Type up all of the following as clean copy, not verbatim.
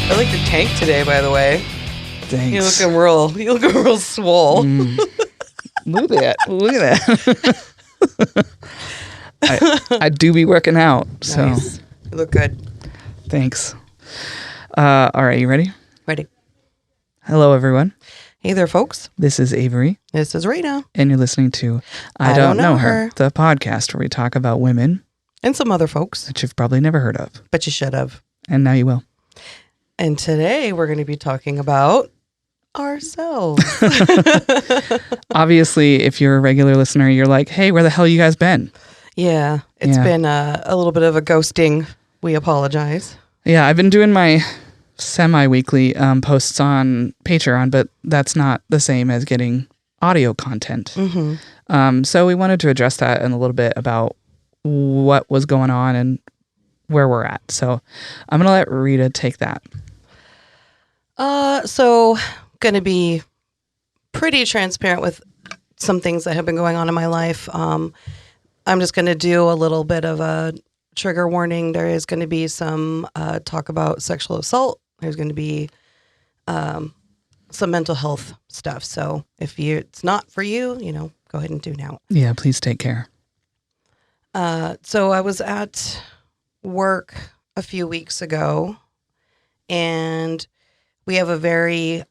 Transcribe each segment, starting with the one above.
I like your tank today, by the way. Thanks. You looking real swole. Look at that. I do be working out, so Nice. You look good. thanks. All right, you ready? Ready. Hello, everyone. Hey there, folks. This is Avery, This is Rita. and you're listening to I Don't Know Her, the podcast where we talk about women And some other folks, that you've probably never heard of, but you should have. and now you will. And today we're going to be talking about ourselves. Obviously, if you're a regular listener, you're like, hey, where the hell you guys been? Yeah, it's Yeah. been a little bit of a ghosting. We apologize. Yeah, I've been doing my semi-weekly posts on Patreon, but that's not the same as getting audio content. Mm-hmm. So we wanted to address that in a little bit about what was going on and where we're at. So I'm going to let Rita take that. So going to be pretty transparent with some things that have been going on in my life. I'm just going to do a little bit of a trigger warning. There is going to be some talk about sexual assault. There's going to be some mental health stuff. So if it's not for you, go ahead and tune out. Yeah, please take care. So I was at work a few weeks ago, and we have a very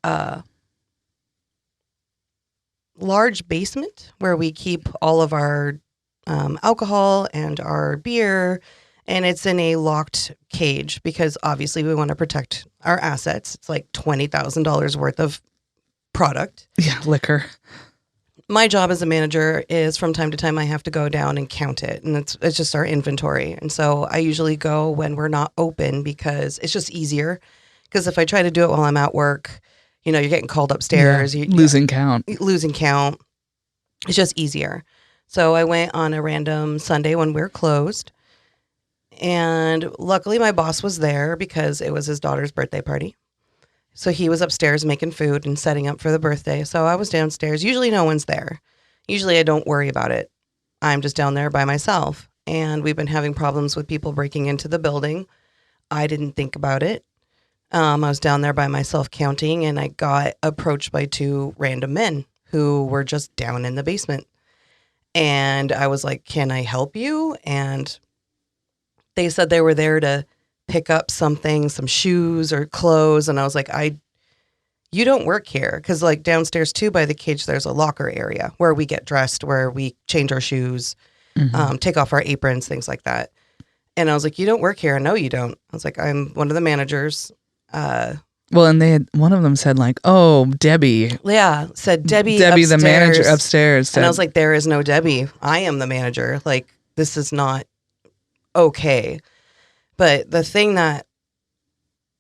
large basement where we keep all of our alcohol and our beer, and it's in a locked cage because obviously we want to protect our assets. It's like $20,000 worth of product. Yeah, liquor. My job as a manager is from time to time I have to go down and count it, and it's just our inventory. And so I usually go when we're not open because it's just easier. Because if I try to do it while I'm at work, you're getting called upstairs. Yeah, losing count. Losing count. It's just easier. So I went on a random Sunday when we're closed. And luckily my boss was there because it was his daughter's birthday party. So he was upstairs making food and setting up for the birthday. So I was downstairs. Usually no one's there. Usually I don't worry about it. I'm just down there by myself. And we've been having problems with people breaking into the building. I didn't think about it. I was down there by myself counting, and I got approached by two random men who were just down in the basement. And I was like, can I help you? And they said they were there to pick up something, some shoes or clothes. And I was like, you don't work here. Because like downstairs too, by the cage, there's a locker area where we get dressed, where we change our shoes, take off our aprons, things like that. And I was like, you don't work here. No, you don't. I was like, I'm one of the managers. Well, and one of them said like, oh, Debbie. Yeah, said Debbie Debbie, upstairs. the manager upstairs. Said, And I was like, there is no Debbie. I am the manager. Like, this is not okay. But the thing that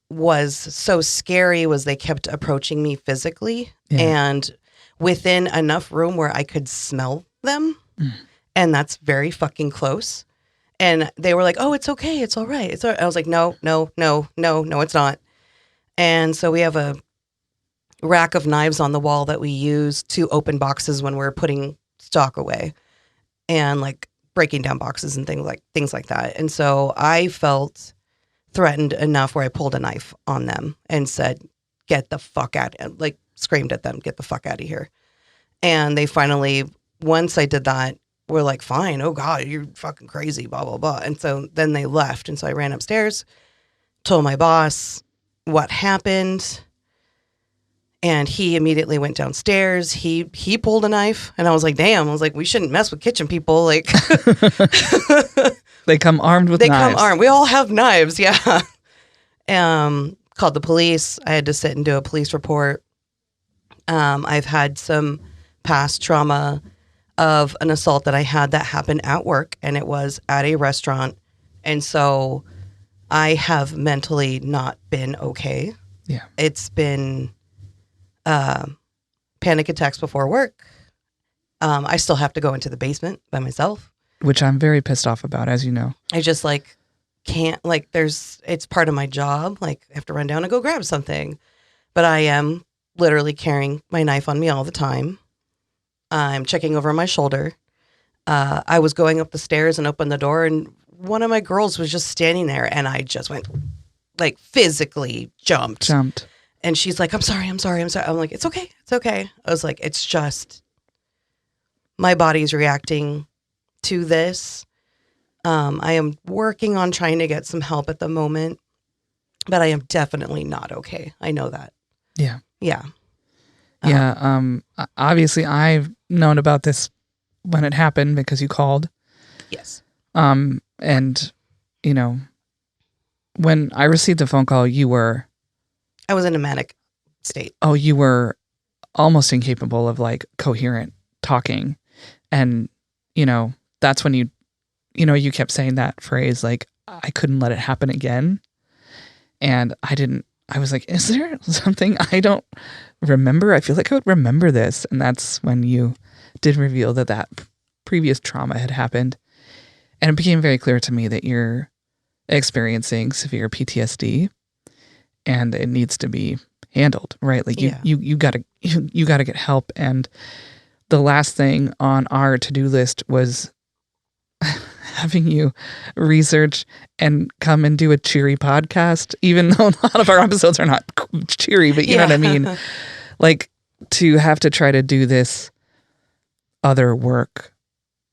was so scary was they kept approaching me physically and within enough room where I could smell them. And that's very fucking close. And they were like, oh, it's okay. It's all right. It's all right. I was like, no, it's not. And so we have a rack of knives on the wall that we use to open boxes when we're putting stock away and like breaking down boxes and things like that. And so I felt threatened enough where I pulled a knife on them and said, get the fuck out, like screamed at them, get the fuck out of here. And they finally, once I did that, were like, fine. Oh God, you're fucking crazy, blah, blah, blah. And so then they left. And so I ran upstairs, told my boss what happened. And he immediately went downstairs. He pulled a knife, and I was like, damn. I was like, we shouldn't mess with kitchen people. Like, they come armed with knives. They come armed. We all have knives. Yeah. Called the police. I had to sit and do a police report. I've had some past trauma of an assault that I had that happened at work, and it was at a restaurant. And so I have mentally not been okay. Yeah. It's been panic attacks before work. I still have to go into the basement by myself. Which I'm very pissed off about, as you know. I just can't, it's part of my job. Like, I have to run down and go grab something. But I am literally carrying my knife on me all the time. I'm checking over my shoulder. I was going up the stairs and opened the door, and one of my girls was just standing there, and I just went like physically jumped. Jumped. And she's like, I'm sorry. I'm like, it's okay. I was like, it's just my body's reacting to this. I am working on trying to get some help at the moment, but I am definitely not okay. I know that. Yeah. Yeah. Yeah. Obviously I've known about this when it happened because you called. Yes. And you know, when I received the phone call, I was in a manic state. Oh, you were almost incapable of like coherent talking. And, you know, that's when you kept saying that phrase, like, I couldn't let it happen again. And I was like, is there something I don't remember? I feel like I would remember this. And that's when you did reveal that previous trauma had happened. And it became very clear to me that you're experiencing severe PTSD and it needs to be handled, right? Like you gotta get help. And the last thing on our to-do list was having you research and come and do a cheery podcast, even though a lot of our episodes are not cheery, but you know what I mean? Like to have to try to do this other work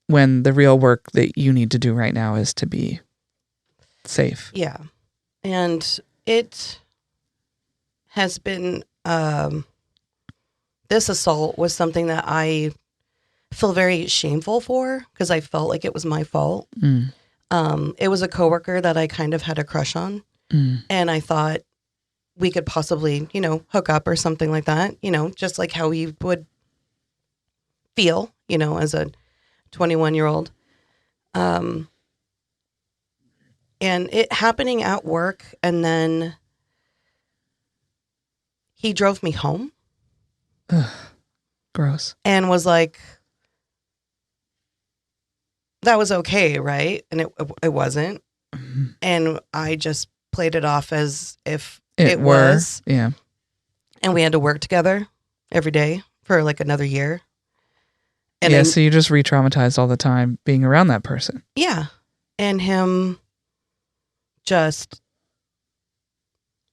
when the real work that you need to do right now is to be safe. Yeah. And it has been, this assault was something that I feel very shameful for because I felt like it was my fault. It was a coworker that I kind of had a crush on. And I thought we could possibly, hook up or something like that, just like how we would feel, as a 21-year-old. And it happening at work, and then he drove me home. Ugh, gross. And was like, that was okay, right? And it wasn't. Mm-hmm. And I just played it off as if it was. Yeah. And we had to work together every day for like another year. And yeah, so you just re-traumatized all the time being around that person. Yeah. And him just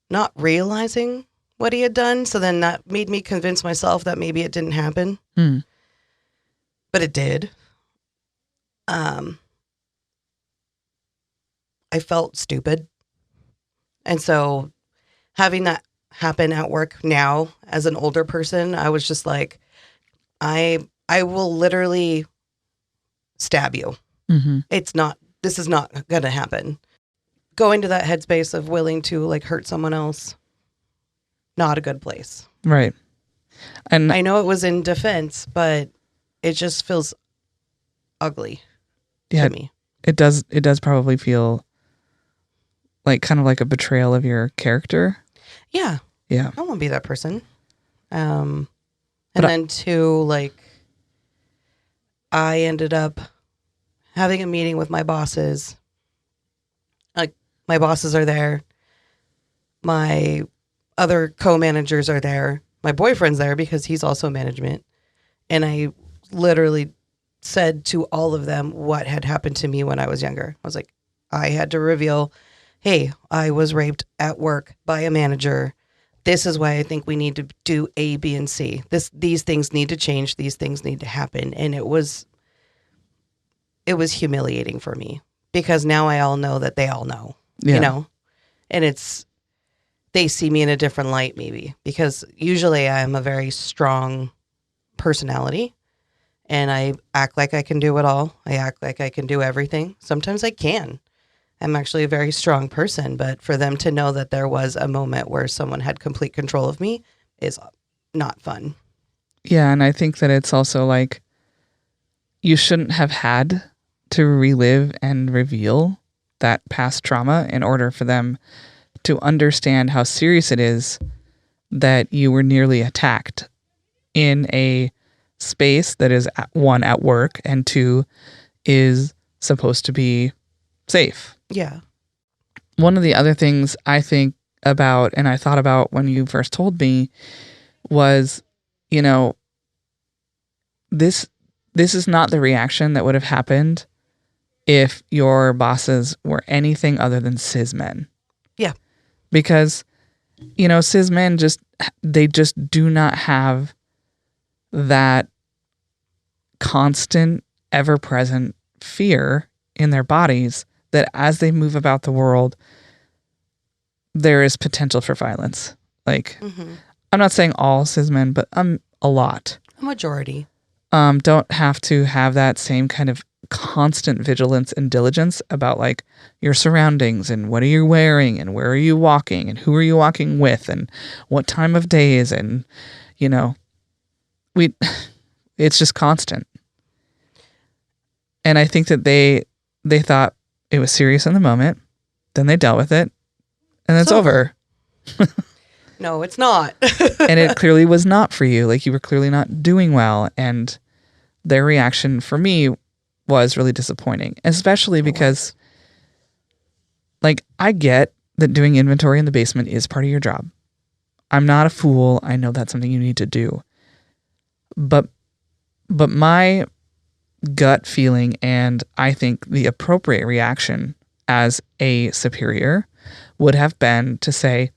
not realizing what he had done. So then that made me convince myself that maybe it didn't happen. But it did. I felt stupid. And so having that happen at work now as an older person, I was just like, I will literally stab you. Mm-hmm. This is not going to happen. Going to that headspace of willing to like hurt someone else, not a good place. Right. And I know it was in defense, but it just feels ugly to me. It does probably feel like kind of like a betrayal of your character. Yeah. Yeah. I don't want to be that person. And then too, like, I ended up having a meeting with my bosses. Like, my bosses are there. My other co-managers are there. My boyfriend's there because he's also management. And I literally said to all of them what had happened to me when I was younger. I was like, I had to reveal, hey, I was raped at work by a manager. This is why I think we need to do A, B, and C. These things need to change. These things need to happen. And it was humiliating for me because now I all know that they all know, and they see me in a different light maybe because usually I'm a very strong personality and I act like I can do it all. I act like I can do everything. Sometimes I can. I'm actually a very strong person, but for them to know that there was a moment where someone had complete control of me is not fun. Yeah, and I think that it's also like you shouldn't have had to relive and reveal that past trauma in order for them to understand how serious it is that you were nearly attacked in a space that is, one, at work, and two, is supposed to be safe. Yeah. One of the other things I think about, and I thought about when you first told me, was, this is not the reaction that would have happened if your bosses were anything other than cis men. Yeah. because, cis men they just do not have that constant, ever-present fear in their bodies that as they move about the world, there is potential for violence. Like, I'm not saying all cis men, but a lot. A majority. Don't have to have that same kind of constant vigilance and diligence about like your surroundings and what are you wearing and where are you walking and who are you walking with and what time of day is, and it's just constant. And I think that they thought it was serious in the moment, then they dealt with it, and it's over. No, it's not. And it clearly was not for you. Like, you were clearly not doing well, and their reaction for me was really disappointing, especially because like, I get that doing inventory in the basement is part of your job. I'm not a fool. I know that's something you need to do. But my gut feeling, and I think the appropriate reaction as a superior, would have been to say,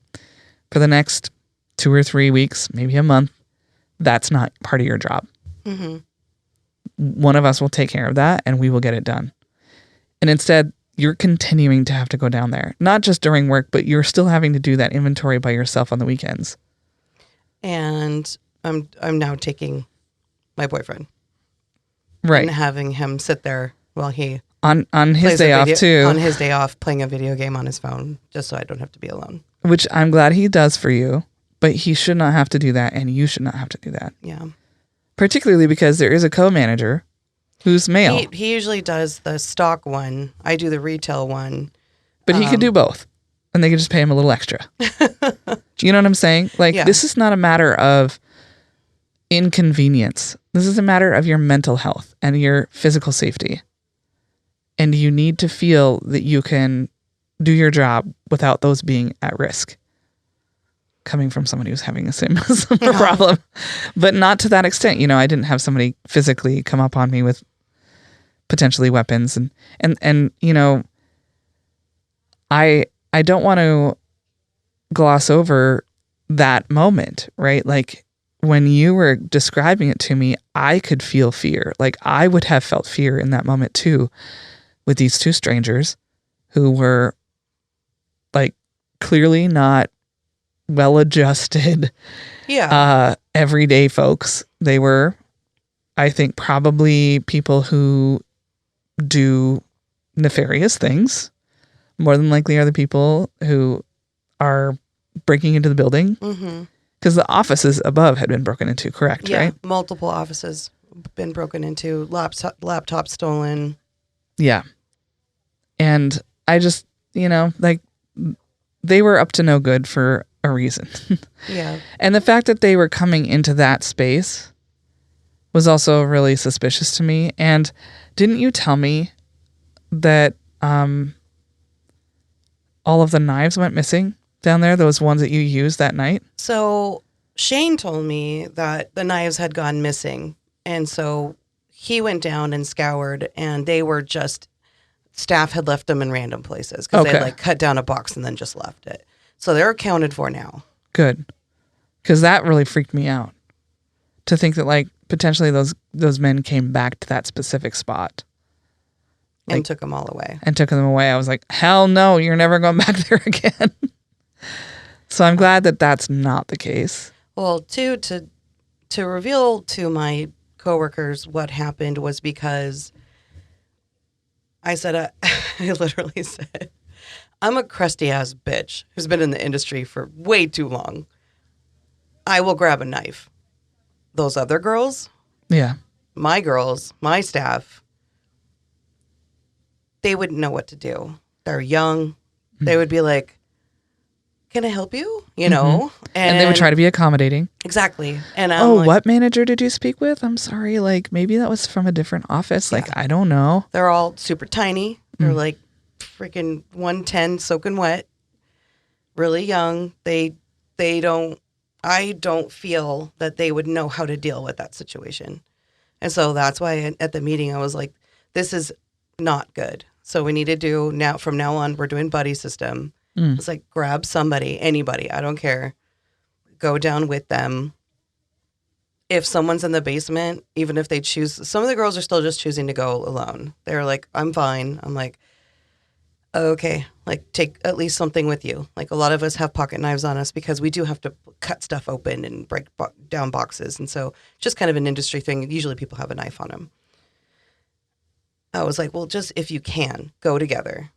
for the next 2 or 3 weeks, maybe a month, that's not part of your job. Mm-hmm. One of us will take care of that and we will get it done. And instead, you're continuing to have to go down there, not just during work, but you're still having to do that inventory by yourself on the weekends. And I'm now taking my boyfriend. Right. And having him sit there while he on his day off too. On his day off, playing a video game on his phone, just so I don't have to be alone. Which I'm glad he does for you, but he should not have to do that, and you should not have to do that. Yeah. Particularly because there is a co-manager who's male. He usually does the stock one. I do the retail one. But he could do both, and they could just pay him a little extra. You know what I'm saying? Like, This is not a matter of inconvenience. This is a matter of your mental health and your physical safety. And you need to feel that you can do your job without those being at risk. Coming from somebody who's having a similar problem, but not to that extent. I didn't have somebody physically come up on me with potentially weapons, and I don't want to gloss over that moment, right? Like, when you were describing it to me, I could feel fear. Like, I would have felt fear in that moment too, with these two strangers who were like clearly not well-adjusted, everyday folks. They were, I think, probably people who do nefarious things. More than likely are the people who are breaking into the building. Because the offices above had been broken into, correct, right? Multiple offices been broken into, laptop stolen. Yeah. And I just, like, they were up to no good for a reason. Yeah. And the fact that they were coming into that space was also really suspicious to me. And didn't you tell me that all of the knives went missing down there, those ones that you used that night? So Shane told me that the knives had gone missing. And so he went down and scoured, and they were just, staff had left them in random places because they like cut down a box and then just left it. So they're accounted for now. Good. Because that really freaked me out. To think that like potentially those men came back to that specific spot. And took them all away. I was like, hell no, you're never going back there again. So I'm glad that that's not the case. Well, to reveal to my coworkers what happened was because I said, I literally said, I'm a crusty ass bitch who's been in the industry for way too long. I will grab a knife. Those other girls, my girls, my staff, they wouldn't know what to do. They're young. They would be like, can I help you? And they would try to be accommodating. Exactly. And I'm like, what manager did you speak with? I'm sorry. Like, maybe that was from a different office. Like, I don't know. They're all super tiny. They're like freaking 110 soaking wet. Really young. I don't feel that they would know how to deal with that situation. And so that's why at the meeting I was like, this is not good. So we need to do now, from now on, we're doing buddy system. It's like, grab somebody, anybody, I don't care. Go down with them. If someone's in the basement, even if they choose, some of the girls are still just choosing to go alone. They're like, I'm fine. I'm like, okay, like, take at least something with you. Like, a lot of us have pocket knives on us because we do have to cut stuff open and break down boxes. And so just kind of an industry thing. Usually people have a knife on them. I was like, well, just if you can, go together.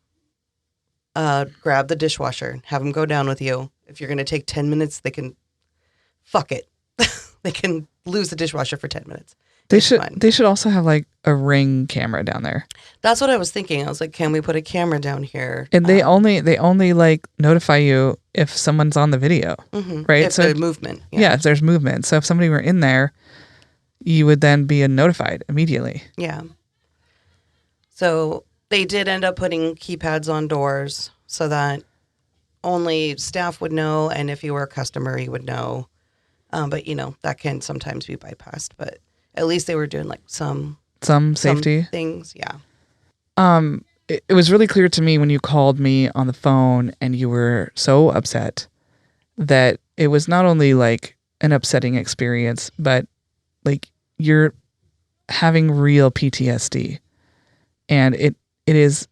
Grab the dishwasher. Have them go down with you. If you're going to take 10 minutes, they can, fuck it. They can lose the dishwasher for 10 minutes. They should also have like a Ring camera down there. That's what I was thinking. I was like, can we put a camera down here? And they only like notify you if someone's on the video, right? If there's movement. Yeah, if there's movement. So if somebody were in there, you would then be notified immediately. Yeah. So they did end up putting keypads on doors so that only staff would know, and if you were a customer, you would know. But, you know, that can sometimes be bypassed. But at least they were doing like some safety things. Yeah. It was really clear to me when you called me on the phone and you were so upset that it was not only like an upsetting experience, but like you're having real PTSD. And it is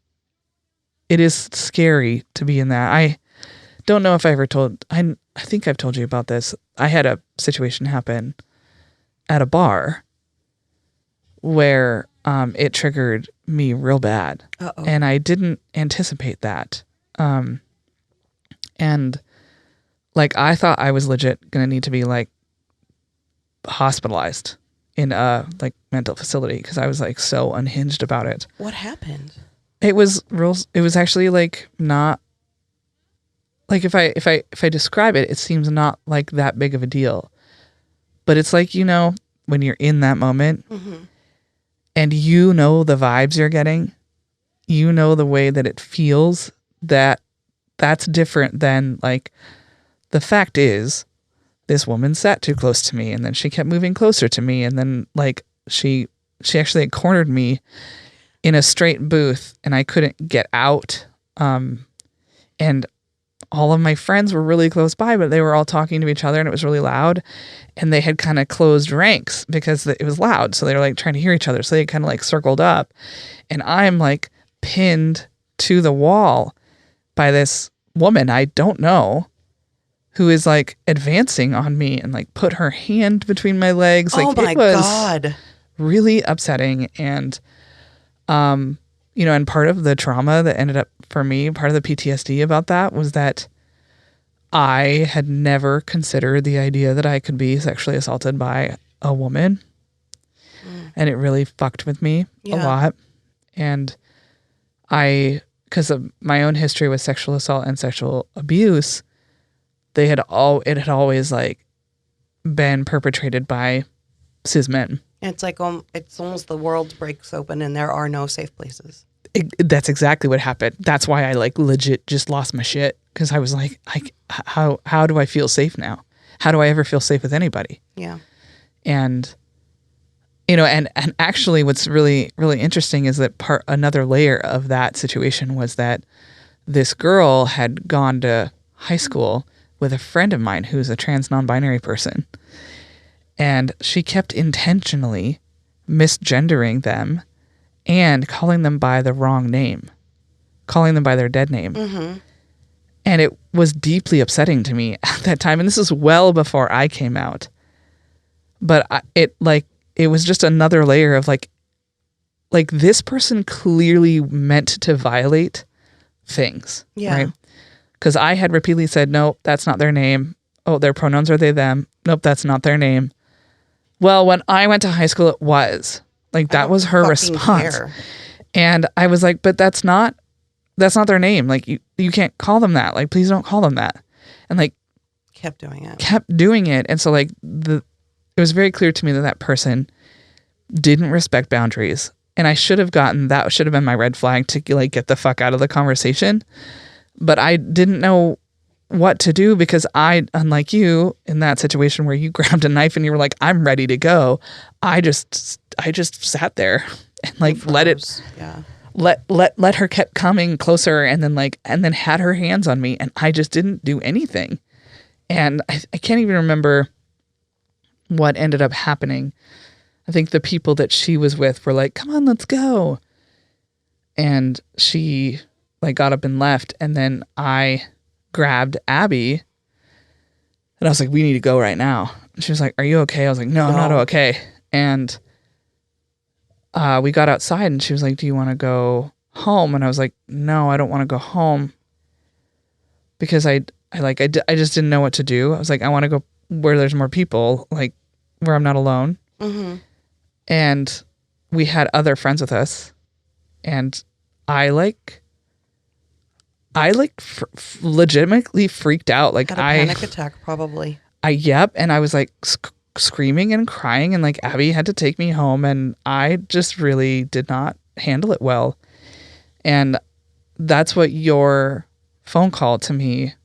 scary to be in that. I don't know if I ever told, I think I've told you about this. I had a situation happen at a bar where it triggered me real bad. Uh-oh. And I didn't anticipate that. And like, I thought I was legit going to need to be like hospitalized in a like mental facility because I was like so unhinged about it. What happened? It was actually like not like if I describe it, it seems not like that big of a deal. But it's like, you know, when you're in that moment and you know the vibes you're getting, you know the way that it feels, that's different than like the fact is this woman sat too close to me and then she kept moving closer to me and then like she actually cornered me in a straight booth and I couldn't get out. And all of my friends were really close by, but they were all talking to each other and it was really loud and they had kind of closed ranks because it was loud. So they were like trying to hear each other. So they kind of like circled up and I'm like pinned to the wall by this woman I don't know who is like advancing on me and like put her hand between my legs. Like, oh my it was God. really upsetting. And, you know, and part of the trauma that ended up for me, part of the PTSD about that was that I had never considered the idea that I could be sexually assaulted by a woman. And it really fucked with me a lot. And because of my own history with sexual assault and sexual abuse, it had always like been perpetrated by cis men. It's like it's almost the world breaks open and there are no safe places. That's exactly what happened. That's why I like legit just lost my shit because I was like, how do I feel safe now? How do I ever feel safe with anybody? Yeah. And you know, and actually, what's really really interesting is that another layer of that situation was that this girl had gone to high school with a friend of mine who's a trans non-binary person. And she kept intentionally misgendering them and calling them by the wrong name, calling them by their dead name. And it was deeply upsetting to me at that time. And this is well before I came out. But it was just another layer of like this person clearly meant to violate things. Yeah. Right? Because I had repeatedly said, no, that's not their name. Oh, their pronouns are they, them. Nope, that's not their name. Well, when I went to high school, it was. Like, that was her response. Care. And I was like, but that's not their name. Like, you can't call them that. Like, please don't call them that. And, like, kept doing it. And so, like, it was very clear to me that person didn't respect boundaries. And that should have been my red flag to, like, get the fuck out of the conversation. But I didn't know what to do because unlike you in that situation where you grabbed a knife and you were like, I'm ready to go. I just sat there and like let it. Yeah. let her kept coming closer, and then had her hands on me, and I just didn't do anything. And I can't even remember what ended up happening. I think the people that she was with were like, come on, let's go. And she like got up and left. And then I grabbed Abby and I was like, we need to go right now. And she was like, are you okay? I was like, no, I'm not okay. And we got outside and she was like, do you want to go home? And I was like, no, I don't want to go home, because I just didn't know what to do. I was like, I want to go where there's more people, like where I'm not alone. Mm-hmm. And we had other friends with us, and I legitimately freaked out. Like, had a panic attack, probably. Yep. And I was like screaming and crying, and like Abby had to take me home, and I just really did not handle it well. And that's what your phone call to me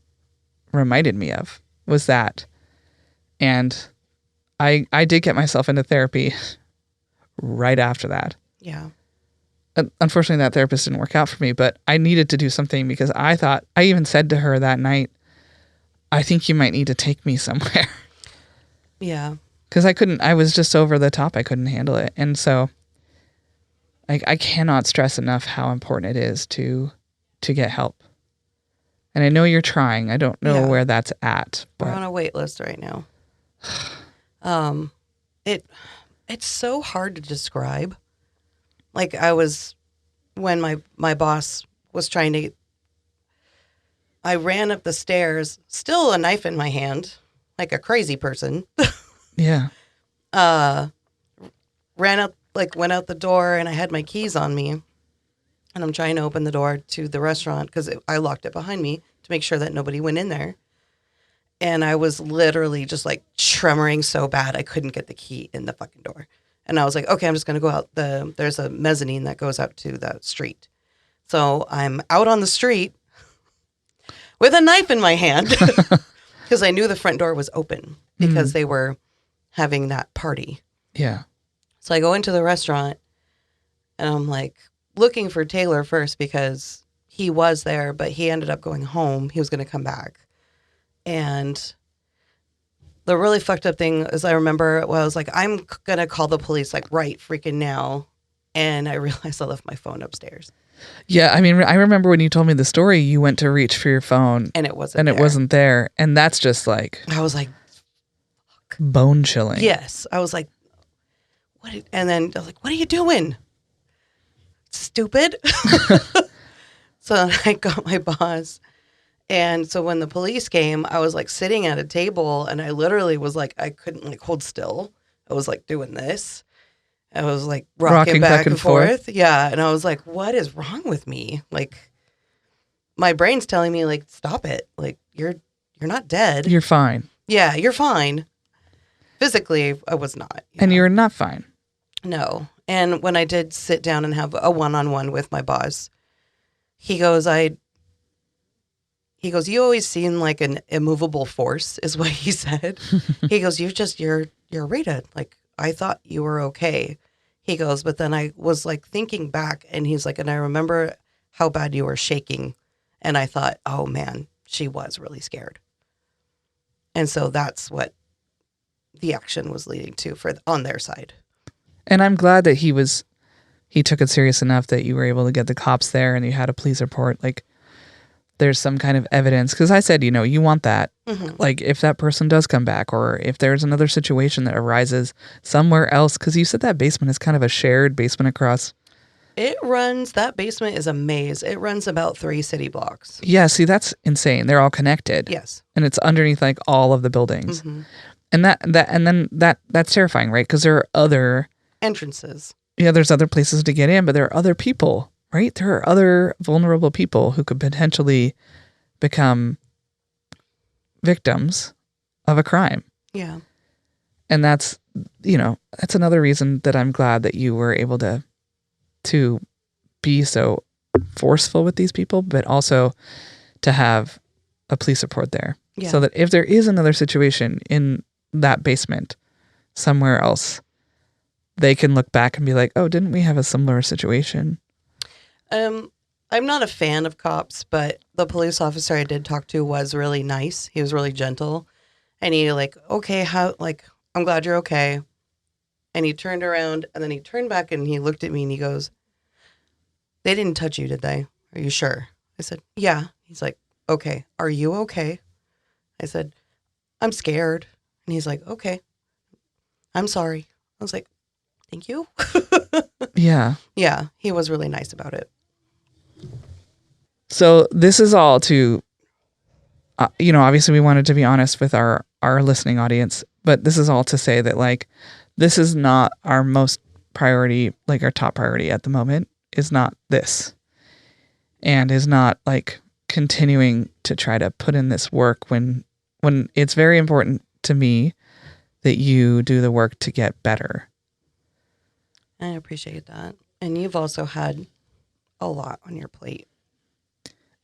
reminded me of, was that. And I did get myself into therapy right after that. Yeah. Unfortunately, that therapist didn't work out for me, but I needed to do something, because I even said to her that night, I think you might need to take me somewhere. Yeah. Because I was just over the top. I couldn't handle it. And so I cannot stress enough how important it is to get help. And I know you're trying. I don't know where that's at. But we're on a wait list right now. It's so hard to describe. Like, when my boss was I ran up the stairs, still a knife in my hand, like a crazy person. Yeah. Went out the door, and I had my keys on me, and I'm trying to open the door to the restaurant because I locked it behind me to make sure that nobody went in there. And I was literally just like tremoring so bad I couldn't get the key in the fucking door. And I was like, okay, I'm just going to go out. There's a mezzanine that goes out to the street. So I'm out on the street with a knife in my hand because I knew the front door was open because they were having that party. Yeah. So I go into the restaurant, and I'm like looking for Taylor first because he was there, but he ended up going home. He was going to come back. And the really fucked up thing is I remember I was like, I'm going to call the police like right freaking now. And I realized I left my phone upstairs. Yeah. I mean, I remember when you told me the story, you went to reach for your phone. And it wasn't there. It wasn't there. And that's just like... I was like... Fuck. Bone chilling. Yes. I was like, what? And then I was like, what are you doing? Stupid. So I got my boss. And so when the police came, I was like sitting at a table, and I literally was like, I couldn't like hold still. I was like doing this. I was like rocking back and forth. Yeah. And I was like, what is wrong with me? Like, my brain's telling me like, stop it. Like, you're not dead. You're fine. Yeah, you're fine. Physically, I was not. And you're not fine. No. And when I did sit down and have a one-on-one with my boss, he goes, you always seem like an immovable force, is what he said. He goes, you're Rita. Like, I thought you were okay. He goes, but then I was like thinking back, and he's like, and I remember how bad you were shaking. And I thought, oh man, she was really scared. And so that's what the action was leading to on their side. And I'm glad that he took it serious enough that you were able to get the cops there and you had a police report. Like, there's some kind of evidence. Because I said, you want that. Mm-hmm. Like, if that person does come back, or if there's another situation that arises somewhere else. Because you said that basement is kind of a shared basement across. That basement is a maze. It runs about 3 city blocks. Yeah, see, that's insane. They're all connected. Yes. And it's underneath like all of the buildings. Mm-hmm. And that's terrifying, right? Because there are other entrances. Yeah, there's other places to get in, but there are other people, right? There are other vulnerable people who could potentially become victims of a crime. Yeah. And that's another reason that I'm glad that you were able to be so forceful with these people, but also to have a police report there. Yeah. So that if there is another situation in that basement somewhere else, they can look back and be like, oh, didn't we have a similar situation? I'm not a fan of cops, but the police officer I did talk to was really nice. He was really gentle. And he like, okay, I'm glad you're okay. And he turned around and then he turned back and he looked at me and he goes, they didn't touch you, did they? Are you sure? I said, yeah. He's like, okay, are you okay? I said, I'm scared. And he's like, okay, I'm sorry. I was like, thank you. Yeah. Yeah, he was really nice about it. So this is all to, obviously we wanted to be honest with our listening audience, but this is all to say that like, this is not our most priority, like our top priority at the moment is not this, and is not like continuing to try to put in this work when it's very important to me that you do the work to get better. I appreciate that. And you've also had a lot on your plate,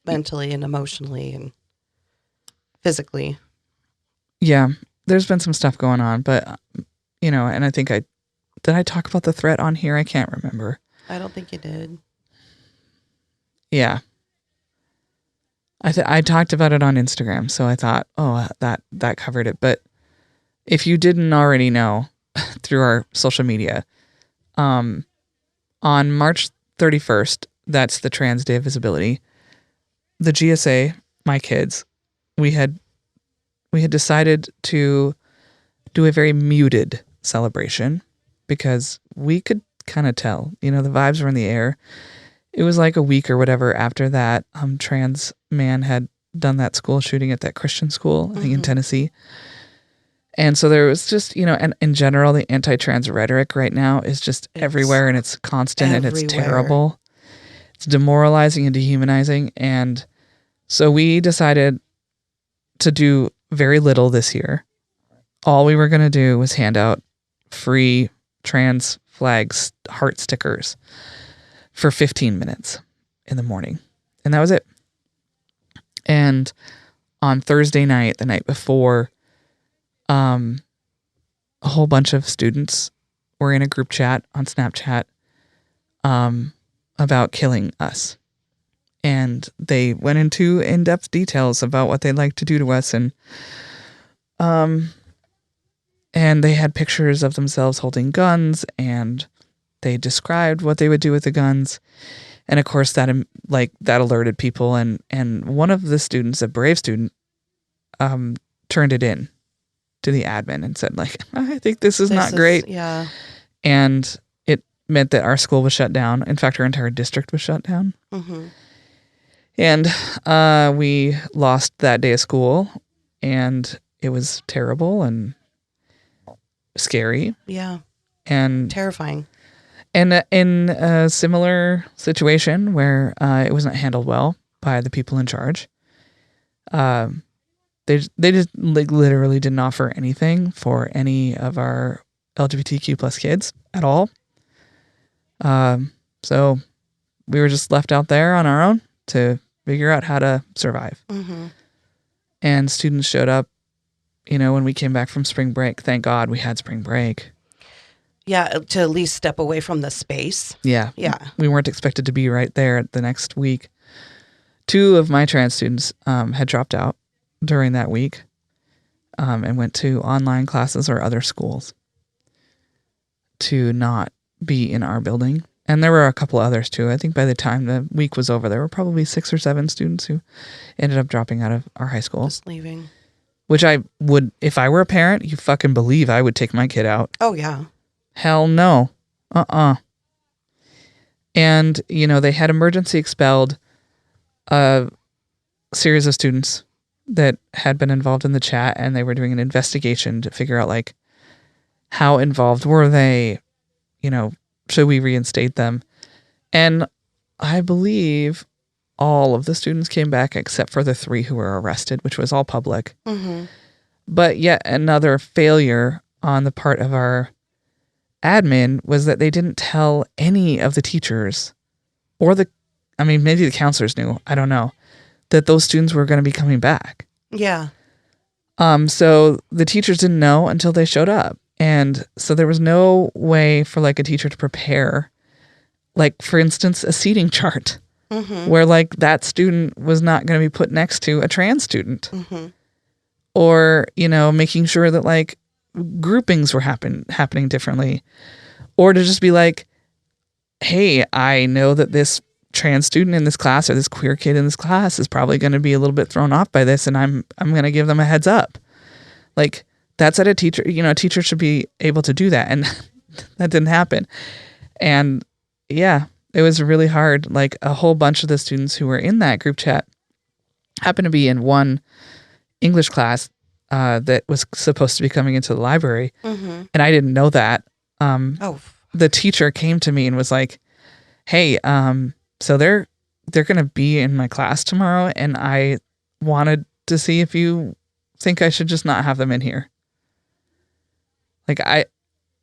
mentally and emotionally and physically. Yeah, there's been some stuff going on, but and I think did I talk about the threat on here? I can't remember. I don't think you did. Yeah. I talked about it on Instagram, so I thought, oh, that covered it. But if you didn't already know through our social media, on March 31st, that's the Trans Day of Visibility, the GSA, my kids, we had decided to do a very muted celebration because we could kind of tell, the vibes were in the air. It was like a week or whatever after that trans man had done that school shooting at that Christian school, I think in Tennessee. And so there was just, and in general, the anti-trans rhetoric right now is just everywhere, and it's constant and it's terrible. It's demoralizing and dehumanizing. And so we decided to do very little this year. All we were going to do was hand out free trans flags, heart stickers for 15 minutes in the morning. And that was it. And on Thursday night, the night before, a whole bunch of students were in a group chat on Snapchat about killing us. And they went into in-depth details about what they'd like to do to us. And they had pictures of themselves holding guns, and they described what they would do with the guns. And of course that alerted people. And one of the students, a brave student, turned it in to the admin and said, like, I think this is not great. Yeah. And it meant that our school was shut down. In fact, our entire district was shut down. Mm-hmm. And we lost that day of school, and it was terrible and scary. Yeah. And terrifying. And in a similar situation where it was not handled well by the people in charge, they just literally didn't offer anything for any of our LGBTQ plus kids at all. So we were just left out there on our own to figure out how to survive. Mm-hmm. And students showed up, when we came back from spring break. Thank God we had spring break. Yeah, to at least step away from the space. Yeah. Yeah. We weren't expected to be right there the next week. 2 of my trans students had dropped out during that week and went to online classes or other schools to not be in our building. And there were a couple others too. I think by the time the week was over, there were probably 6 or 7 students who ended up dropping out of our high school. Just leaving. Which I would, if I were a parent, you fucking believe I would take my kid out. Oh, yeah. Hell no. And, they had emergency expelled a series of students that had been involved in the chat, and they were doing an investigation to figure out, like, how involved were they? Should we reinstate them? And I believe all of the students came back except for the 3 who were arrested, which was all public. Mm-hmm. But yet another failure on the part of our admin was that they didn't tell any of the teachers or maybe the counselors knew, I don't know, that those students were going to be coming back. Yeah. So the teachers didn't know until they showed up. And so there was no way for like a teacher to prepare like, for instance, a seating chart where like that student was not going to be put next to a trans student. Or, you know, making sure that like groupings were happening differently. Or to just be like, hey, I know that this trans student in this class or this queer kid in this class is probably going to be a little bit thrown off by this, and I'm going to give them a heads up. Like, that's at a teacher, you know, a teacher should be able to do that. And that didn't happen. And yeah, it was really hard. Like, a whole bunch of the students who were in that group chat happened to be in one English class that was supposed to be coming into the library. And I didn't know that. The teacher came to me and was like, hey, so they're going to be in my class tomorrow, and I wanted to see if you think I should just not have them in here. Like,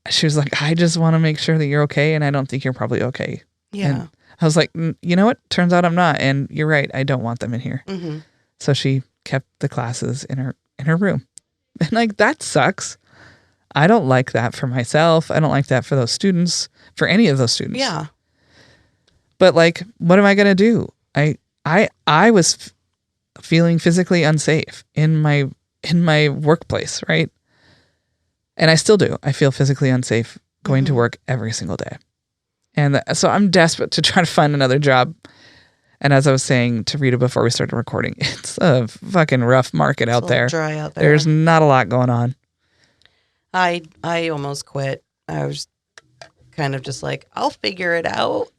she was like, I just want to make sure that you're okay, and I don't think you're probably okay. Yeah. And I was like, you know what? Turns out I'm not, and you're right. I don't want them in here. So she kept the classes in her room. And like, that sucks. I don't like that for myself. I don't like that for those students, for any of those students. Yeah. But like, what am I going to do? I was feeling physically unsafe in my workplace, right? And I still do. I feel physically unsafe going to work every single day. And so I'm desperate to try to find another job. And as I was saying to Rita before we started recording, it's a fucking rough market out there. Dry out there. There's not a lot going on. I almost quit. I was kind of just like, I'll figure it out.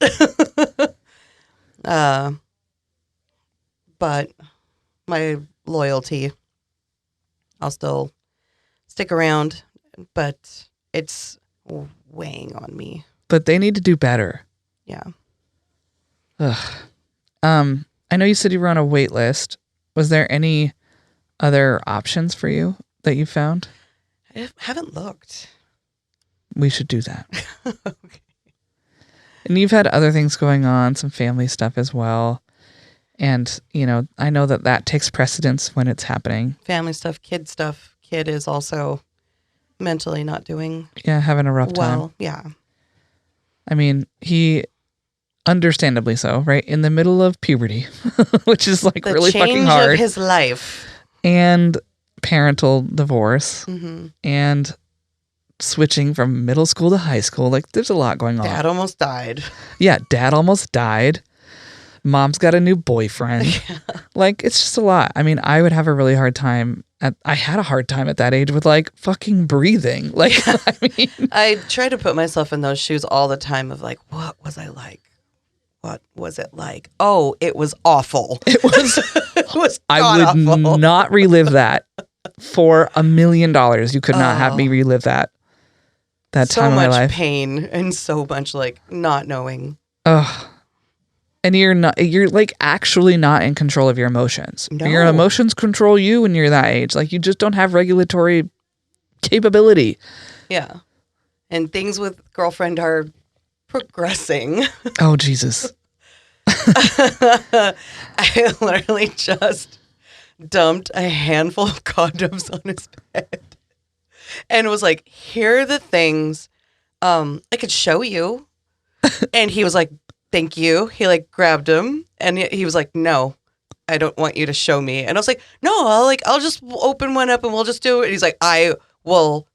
But my loyalty, I'll still stick around, but it's weighing on me. But they need to do better. Yeah. Ugh. I know you said you were on a wait list. Was there any other options for you that you found? I haven't looked. We should do that. Okay. And you've had other things going on, some family stuff as well. And, you know, I know that takes precedence when it's happening. Family stuff. Kid is also mentally not doing having a rough time. Well, yeah. I mean, he, understandably so, right? In the middle of puberty, which is like really fucking hard. The change of his life. And parental divorce. And switching from middle school to high school. Like, there's a lot going on. Dad almost died. Yeah, dad almost died. Mom's got a new boyfriend. Like, it's just a lot. I mean, I would have a really hard time. I had a hard time at that age with like fucking breathing. Like, I mean, I try to put myself in those shoes all the time of like, what was I like? What was it like? Oh, it was awful. It was. It was I would awful. not relive that for $1 million. You could not have me relive that time of my life. So much pain and so much like not knowing. Ugh. And you're like actually not in control of your emotions. No. Your emotions control you when you're that age. Like, you just don't have regulatory capability. Yeah. And things with girlfriend are progressing. Oh, Jesus. I literally just dumped a handful of condoms on his bed and was like, here are the things I could show you. And he was like, thank you. He like grabbed him and he was like, no, I don't want you to show me. And I was like, no, I'll just open one up and we'll just do it. And he's like, I will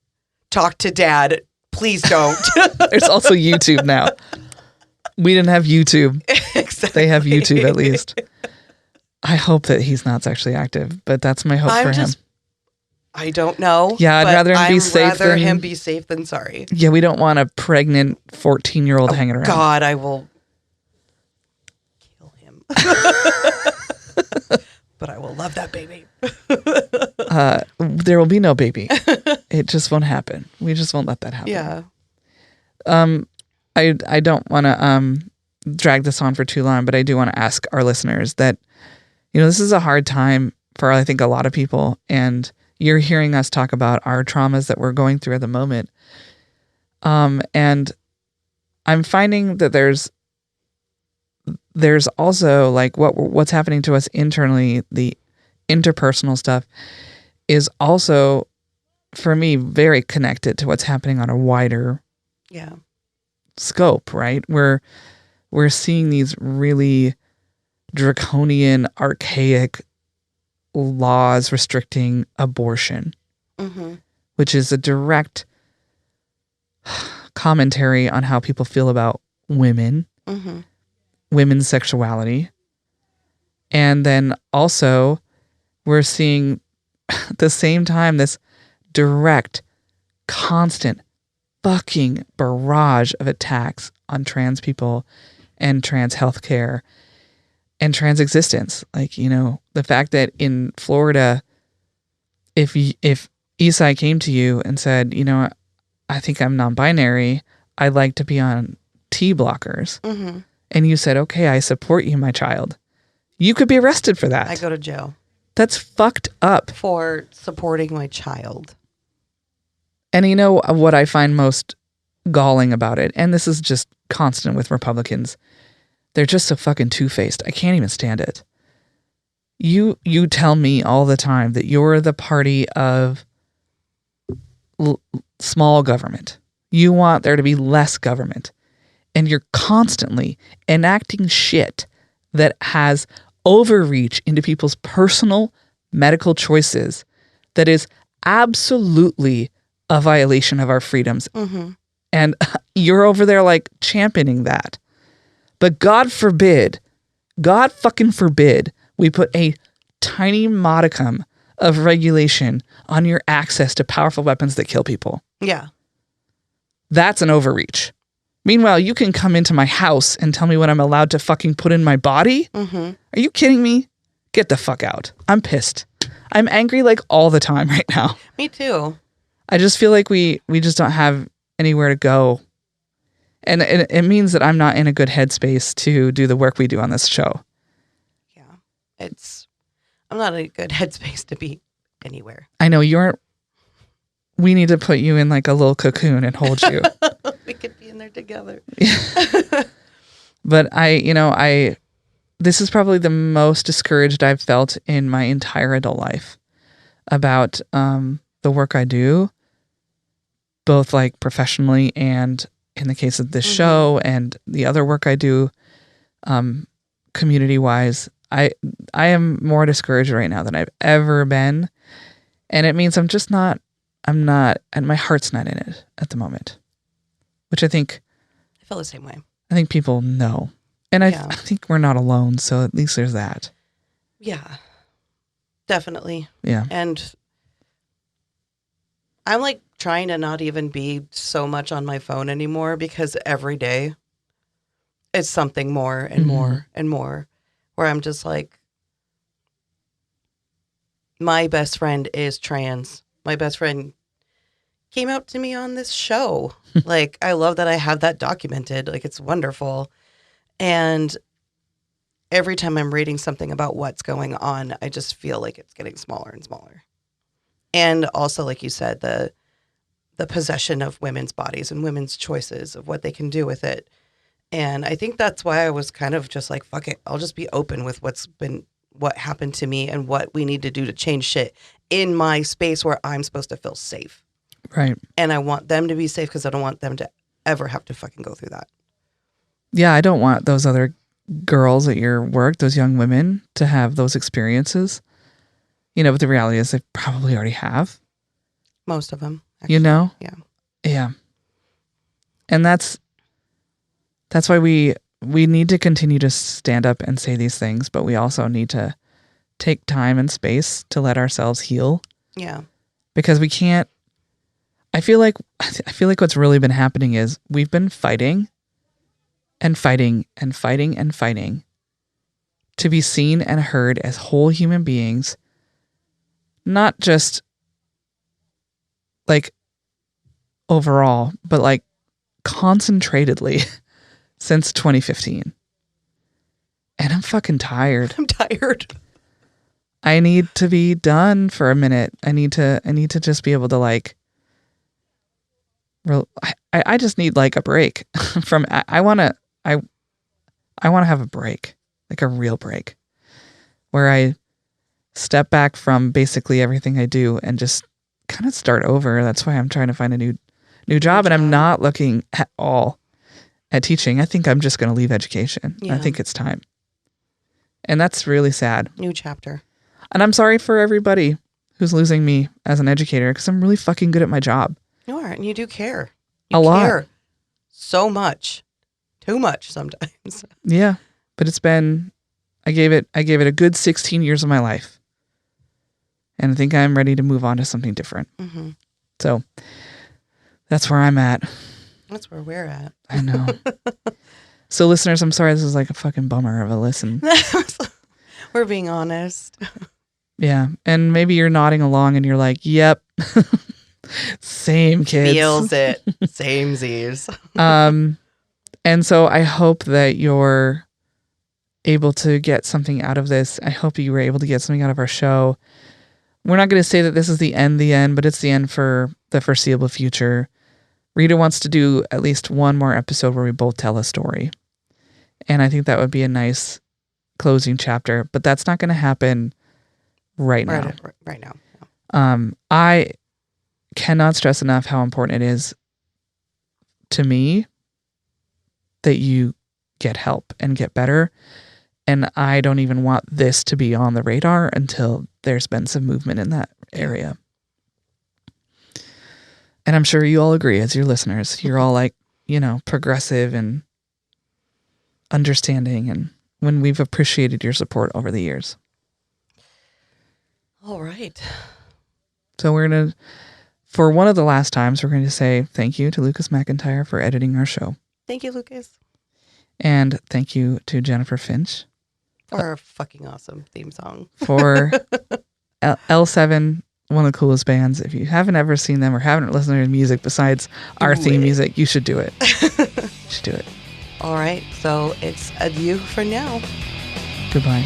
talk to Dad. Please don't. There's also YouTube now. We didn't have YouTube. Exactly. They have YouTube at least. I hope that he's not sexually active, but that's my hope for him. I don't know. Yeah, I'd rather him be safe rather him be safe than sorry. Yeah, we don't want a pregnant 14-year-old hanging around. God, I will kill him. But I will love that baby. There will be no baby. It just won't happen. We just won't let that happen. Yeah. I don't want to drag this on for too long, but I do want to ask our listeners that, you know, this is a hard time for, I think, a lot of people, and you're hearing us talk about our traumas that we're going through at the moment. And I'm finding that there's also like what's happening to us internally, the interpersonal stuff is also, for me, very connected to what's happening on a wider Yeah. scope, right? Where we're seeing these really draconian, archaic laws restricting abortion, which is a direct commentary on how people feel about women, women's sexuality. And then also we're seeing at the same time this direct, constant fucking barrage of attacks on trans people and trans healthcare and trans existence. Like, you know, the fact that in Florida, if Esai came to you and said, you know, I think I'm non-binary, I'd like to be on T blockers. And you said, okay, I support you, my child. You could be arrested for that. I go to jail. That's fucked up. For supporting my child. And you know what I find most galling about it, and this is just constant with Republicans, they're just so fucking two-faced. I can't even stand it. You tell me all the time that you're the party of small government. You want there to be less government. And you're constantly enacting shit that has overreach into people's personal medical choices that is absolutely a violation of our freedoms. And you're over there like championing that. But God fucking forbid, we put a tiny modicum of regulation on your access to powerful weapons that kill people. Yeah. That's an overreach. Meanwhile, you can come into my house and tell me what I'm allowed to fucking put in my body? Are you kidding me? Get the fuck out. I'm pissed. I'm angry like all the time right now. Me too. I just feel like we just don't have anywhere to go. And it means that I'm not in a good headspace to do the work we do on this show. Yeah. I'm not in a good headspace to be anywhere. I know we need to put you in like a little cocoon and hold you. We could be in there together. But this is probably the most discouraged I've felt in my entire adult life about the work I do, both like professionally and in the case of this show and the other work I do community wise. I am more discouraged right now than I've ever been. And it means and my heart's not in it at the moment, which I think I feel the same way. I think people know. And I think we're not alone. So at least there's that. Yeah, definitely. Yeah. And I'm like trying to not even be so much on my phone anymore because every day it's something more and more and more where I'm just like, my best friend is trans. My best friend came out to me on this show. Like, I love that I have that documented. Like, it's wonderful. And every time I'm reading something about what's going on, I just feel like it's getting smaller and smaller. And also, like you said, the possession of women's bodies and women's choices of what they can do with it. And I think that's why I was kind of just like, fuck it. I'll just be open with what happened to me and what we need to do to change shit in my space where I'm supposed to feel safe. Right. And I want them to be safe because I don't want them to ever have to fucking go through that. Yeah, I don't want those other girls at your work, those young women, to have those experiences. But the reality is they probably already have. Most of them. Actually. Yeah. Yeah. And that's why we need to continue to stand up and say these things, but we also need to take time and space to let ourselves heal. Yeah. Because we can't. I feel like what's really been happening is we've been fighting and fighting and fighting and fighting to be seen and heard as whole human beings, not just like overall, but like concentratedly since 2015. And I'm fucking tired. I'm tired. I need to be done for a minute. I need to just be able to like, I just need like a break from, I want to have a break, like a real break where I step back from basically everything I do and just kind of start over. That's why I'm trying to find a new job, and I'm not looking at all. at teaching. I think I'm just going to leave education. Yeah. I think it's time. And that's really sad. New chapter. And I'm sorry for everybody who's losing me as an educator because I'm really fucking good at my job. You are, and you do care. A lot. Care so much. Too much sometimes. Yeah. But it's been, I gave it a good 16 years of my life. And I think I'm ready to move on to something different. Mm-hmm. So that's where I'm at. That's where we're at. I know. So listeners, I'm sorry this is like a fucking bummer of a listen. We're being honest. Yeah. And maybe you're nodding along and you're like, yep. Same, kids. Feels it. Same Z's. And so I hope that you're able to get something out of this. I hope you were able to get something out of our show. We're not going to say that this is the end, but it's the end for the foreseeable future. Rita wants to do at least one more episode where we both tell a story. And I think that would be a nice closing chapter, but that's not going to happen right now. Right now. I cannot stress enough how important it is to me that you get help and get better. And I don't even want this to be on the radar until there's been some movement in that area. And I'm sure you all agree as your listeners. You're all like, progressive and understanding, and when we've appreciated your support over the years. All right. So we're going to, for one of the last times, we're going to say thank you to Lucas McIntyre for editing our show. Thank you, Lucas. And thank you to Jennifer Finch. For a fucking awesome theme song. For L7, one of the coolest bands. If you haven't ever seen them or haven't listened to their music besides our theme music, you should do it. You should do it. All right. So it's adieu for now. Goodbye.